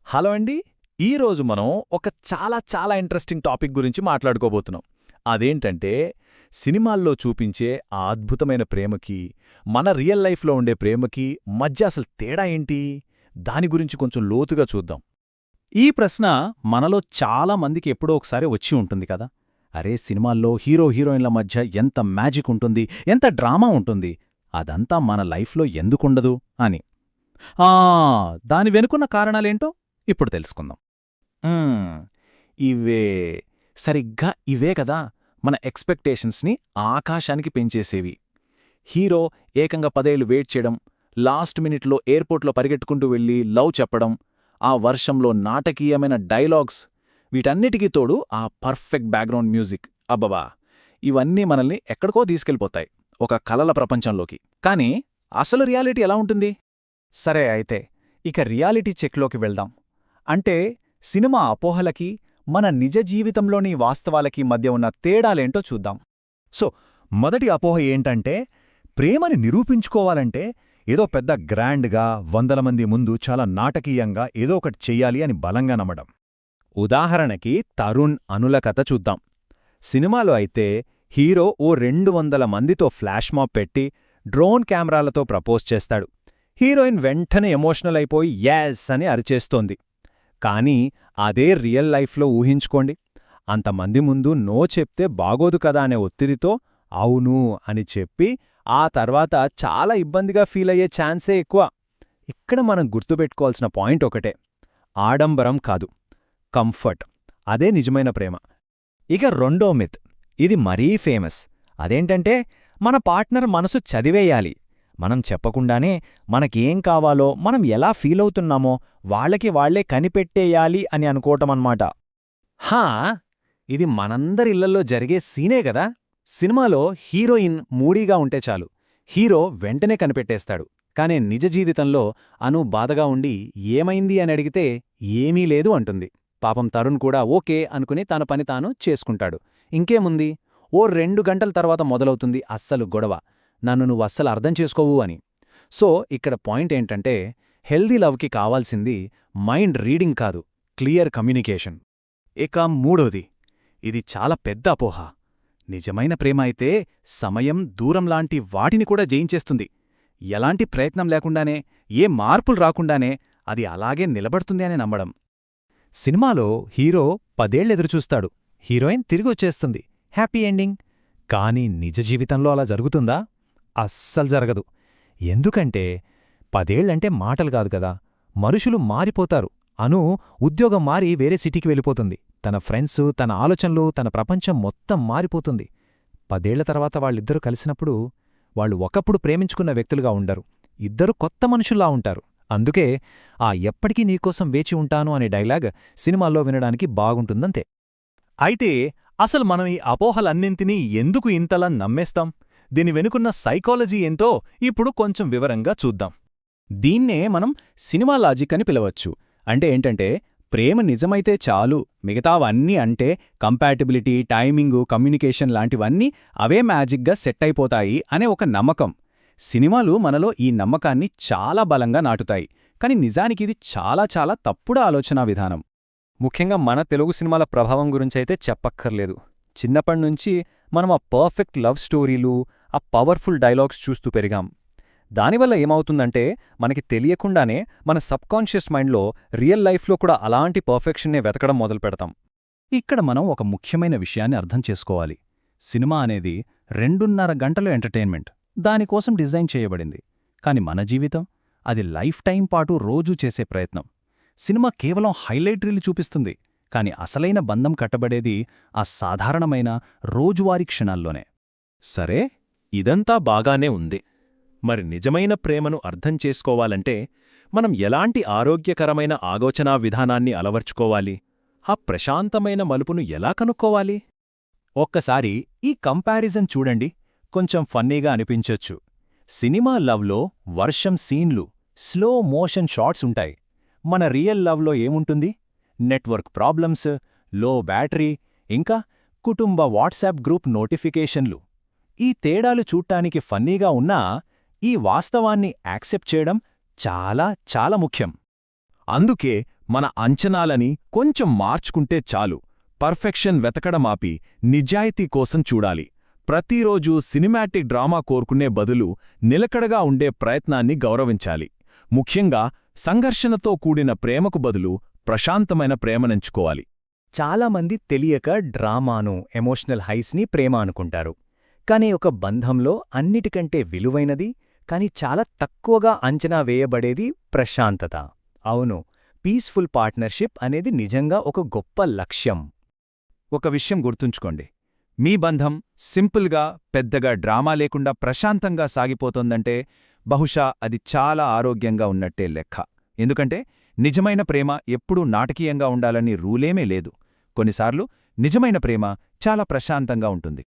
Hello అండి. ఈరోజు మనం ఒక చాలా ఇంట్రెస్టింగ్ టాపిక్ గురించి మాట్లాడుకోబోతున్నాం. అదేంటంటే, సినిమాల్లో చూపించే ఆ అద్భుతమైన ప్రేమకి, మన రియల్ లైఫ్‌లో ఉండే ప్రేమకి మధ్య అసలు తేడా ఏంటి? దాని గురించి కొంచెం లోతుగా చూద్దాం. ఈ ప్రశ్న మనలో చాలా మందికి ఎప్పుడో ఒకసారి వచ్చి ఉంటుంది కదా. అరే, సినిమాల్లో హీరో హీరోయిన్ల మధ్య ఎంత మ్యాజిక్ ఉంటుంది, ఎంత డ్రామా ఉంటుంది, అదంతా మన లైఫ్లో ఎందుకుండదు అని. ఆ దాని వెనుకున్న కారణాలేంటో ఇప్పుడు తెలుసుకుందాం. హ్మ్. ఇవే సరిగ్గా ఇవే కదా మన ఎక్స్‌పెక్టేషన్స్‌ని ఆకాశానికి పెంచేసేవి. హీరో ఏకంగా 10 ఏళ్లు వెయిట్ చేయడం, లాస్ట్ మినిట్‌లో ఎయిర్‌పోర్ట్‌లో పరిగెట్టుకుంటూ వెళ్లి లవ్ చెప్పడం, ఆ వర్షంలో నాటకీయమైన డైలాగ్స్, వీటన్నిటికీ తోడు ఆ పర్ఫెక్ట్ బ్యాక్‌గ్రౌండ్ మ్యూజిక్. అబ్బబ్బా! ఇవన్నీ మనల్ని ఎక్కడికో తీసుకెళ్ళిపోతాయి, ఒక కలల ప్రపంచంలోకి. కానీ అసలు రియాలిటీ ఎలా ఉంటుంది? సరే అయితే, ఇక రియాలిటీ చెక్లోకి వెళ్దాం. అంటే సినిమా అపోహలకి, మన నిజ జీవితంలోని వాస్తవాలకి మధ్య ఉన్న తేడాలేంటో చూద్దాం. సో మొదటి అపోహ ఏంటంటే, ప్రేమని నిరూపించుకోవాలంటే ఏదో పెద్ద గ్రాండ్గా 100 మంది ముందు చాలా నాటకీయంగా ఏదో ఒకటి చెయ్యాలి అని బలంగా నమ్మడం. ఉదాహరణకి తరుణ్, అనుల కథ చూద్దాం. సినిమాలో అయితే హీరో ఓ 200 మందితో ఫ్లాష్ మాబ్ పెట్టి డ్రోన్ కెమెరాలతో ప్రపోజ్ చేస్తాడు. హీరోయిన్ వెంటనే ఎమోషనల్ అయిపోయి యాస్ అని అరిచేస్తోంది. కానీ అదే రియల్ లైఫ్లో ఊహించుకోండి. అంతమంది ముందు నో చెప్తే బాగోదు కదా అనే ఒత్తిడితో అవును అని చెప్పి ఆ తర్వాత చాలా ఇబ్బందిగా ఫీలయ్యే ఛాన్సే ఎక్కువ. ఇక్కడ మనం గుర్తుపెట్టుకోవాల్సిన పాయింట్ ఒకటే: ఆడంబరం కాదు, కంఫర్ట్. అదే నిజమైన ప్రేమ. ఇక రెండో మిత్, ఇది మరీ ఫేమస్. అదేంటంటే, మన పార్ట్నర్ మనసు చదివేయాలి. మనం చెప్పకుండానే మనకేం కావాలో, మనం ఎలా ఫీలవుతున్నామో వాళ్ళకి వాళ్లే కనిపెట్టేయాలి అని అనుకోవటమన్నమాట. హా! ఇది మనందరి ఇళ్లల్లో జరిగే సీనే గదా. సినిమాలో హీరోయిన్ మూడీగా ఉంటే చాలు, హీరో వెంటనే కనిపెట్టేస్తాడు. కానే నిజ జీవితంలో అను బాధగా ఉండి ఏమైంది అని అడిగితే ఏమీ లేదు అంటుంది. పాపం తరుణ్ కూడా ఓకే అనుకుని తన పని తాను చేసుకుంటాడు. ఇంకేముంది, ఓ 2 గంటల తర్వాత మొదలవుతుంది అస్సలు గొడవ. నన్ను నువ్వస్సలు అర్థం చేసుకోవు అని. సో ఇక్కడ పాయింట్ ఏంటంటే, హెల్దీ లవ్కి కావాల్సింది మైండ్ రీడింగ్ కాదు, క్లియర్ కమ్యూనికేషన్. ఇక మూడోది, ఇది చాలా పెద్ద అపోహ. నిజమైన ప్రేమ అయితే సమయం, దూరంలాంటి వాటిని కూడా జయించేస్తుంది. ఎలాంటి ప్రయత్నం లేకుండానే, ఏ మార్పులు రాకుండానే అది అలాగే నిలబడుతుంది అని నమ్మడం. సినిమాలో హీరో 10 ఏళ్లెదురుచూస్తాడు, హీరోయిన్ తిరిగొచ్చేస్తుంది, హ్యాపీ ఎండింగ్. కాని నిజ జీవితంలో అలా జరుగుతుందా? అస్సలు జరగదు. ఎందుకంటే 10 ఏళ్లంటే మాటలు కాదు కదా. మనుషులు మారిపోతారు. అను ఉద్యోగం మారి వేరే సిటీకి వెళ్ళిపోతుంది. తన ఫ్రెండ్స్, తన ఆలోచనలు, తన ప్రపంచం మొత్తం మారిపోతుంది. 10 ఏళ్ల తర్వాత వాళ్ళిద్దరూ కలిసినప్పుడు వాళ్ళు ఒకప్పుడు ప్రేమించుకున్న వ్యక్తులుగా ఉండరు. ఇద్దరు కొత్త మనుషుల్లా ఉంటారు. అందుకే ఆ ఎప్పటికీ నీకోసం వేచి ఉంటాను అనే డైలాగ్ సినిమాల్లో వినడానికి బాగుంటుందంతే. అయితే అసలు మనం ఈ అపోహలన్నింటినీ ఎందుకు ఇంతలా నమ్మేస్తాం? దీని వెనుకున్న సైకాలజీ ఏంతో ఇప్పుడు కొంచెం వివరంగా చూద్దాం. దీన్నే మనం సినిమా లాజిక్ అని పిలవచ్చు. అంటే ఏంటంటే, ప్రేమ నిజమైతే చాలు, మిగతావన్నీ అంటే కంపాటిబిలిటీ, టైమింగు, కమ్యూనికేషన్ లాంటివన్నీ అవే మ్యాజిక్గా సెట్ అయిపోతాయి అనే ఒక నమ్మకం. సినిమాలు మనలో ఈ నమ్మకాన్ని చాలా బలంగా నాటుతాయి. కాని నిజానికిది చాలా తప్పుడు ఆలోచనా విధానం. ముఖ్యంగా మన తెలుగు సినిమాల ప్రభావం గురించైతే చెప్పక్కర్లేదు. చిన్నప్పటినుంచి మనం ఆ పర్ఫెక్ట్ లవ్ స్టోరీలు, ఆ పవర్ఫుల్ డైలాగ్స్ చూస్తూ పెరిగాం. దానివల్ల ఏమవుతుందంటే, మనకి తెలియకుండానే మన సబ్కాన్షియస్ మైండ్లో రియల్ లైఫ్లో కూడా అలాంటి పర్ఫెక్షన్నే వెతకడం మొదలుపెడతాం. ఇక్కడ మనం ఒక ముఖ్యమైన విషయాన్ని అర్థం చేసుకోవాలి. సినిమా అనేది 2.5 గంటల ఎంటర్టైన్మెంట్. దానికోసం డిజైన్ చేయబడింది. కాని మన జీవితం, అది లైఫ్ టైం పాటు రోజూ చేసే ప్రయత్నం. సినిమా కేవలం హైలైట్ రీలు చూపిస్తుంది. కాని అసలైన బంధం కట్టబడేది ఆ సాధారణమైన రోజువారీ క్షణాల్లోనే. సరే, ఇదంతా బాగానే ఉంది. మరి నిజమైన ప్రేమను అర్థం చేసుకోవాలంటే మనం ఎలాంటి ఆరోగ్యకరమైన ఆలోచనా విధానాన్ని అలవర్చుకోవాలి? ఆ ప్రశాంతమైన మలుపును ఎలా కనుక్కోవాలి? ఒక్కసారి ఈ కంపారిజన్ చూడండి, కొంచెం ఫన్నీగా అనిపించొచ్చు. సినిమా లవ్లో వర్షం సీన్లు, స్లో మోషన్ షాట్స్ ఉంటాయి. మన రియల్ లవ్లో ఏముంటుంది? నెట్వర్క్ ప్రాబ్లమ్స్, లో బ్యాటరీ, ఇంకా కుటుంబ వాట్సాప్ గ్రూప్ నోటిఫికేషన్లు. ఈ తేడాలు చూడ్డానికి ఫన్నీగా ఉన్నా ఈ వాస్తవాన్ని యాక్సెప్ట్ చేయడం చాలా ముఖ్యం. అందుకే మన అంచనాలని కొంచెం మార్చుకుంటే చాలు. పర్ఫెక్షన్ వెతకడమాపి నిజాయితీ కోసం చూడాలి. ప్రతిరోజూ సినిమాటిక్ డ్రామా కోరుకునే బదులు నిలకడగా ఉండే ప్రయత్నాన్ని గౌరవించాలి. ముఖ్యంగా సంఘర్షణతో కూడిన ప్రేమకు బదులు ప్రశాంతమైన ప్రేమనెంచుకోవాలి. చాలామంది తెలియక డ్రామాను, ఎమోషనల్ హైస్ని ప్రేమ అనుకుంటారు. కానీ ఒక బంధంలో అన్నిటికంటే విలువైనది, కానీ చాలా తక్కువగా అంచనా వేయబడేది ప్రశాంతత. అవును, పీస్ఫుల్ పార్ట్నర్షిప్ అనేది నిజంగా ఒక గొప్ప లక్ష్యం. ఒక విషయం గుర్తుంచుకోండి, మీ బంధం సింపుల్గా, పెద్దగా డ్రామా లేకుండా ప్రశాంతంగా సాగిపోతోందంటే బహుశా అది చాలా ఆరోగ్యంగా ఉన్నట్టే లెక్క. ఎందుకంటే నిజమైన ప్రేమ ఎప్పుడూ నాటకీయంగా ఉండాలని రూలేమీ లేదు. కొన్నిసార్లు నిజమైన ప్రేమ చాలా ప్రశాంతంగా ఉంటుంది.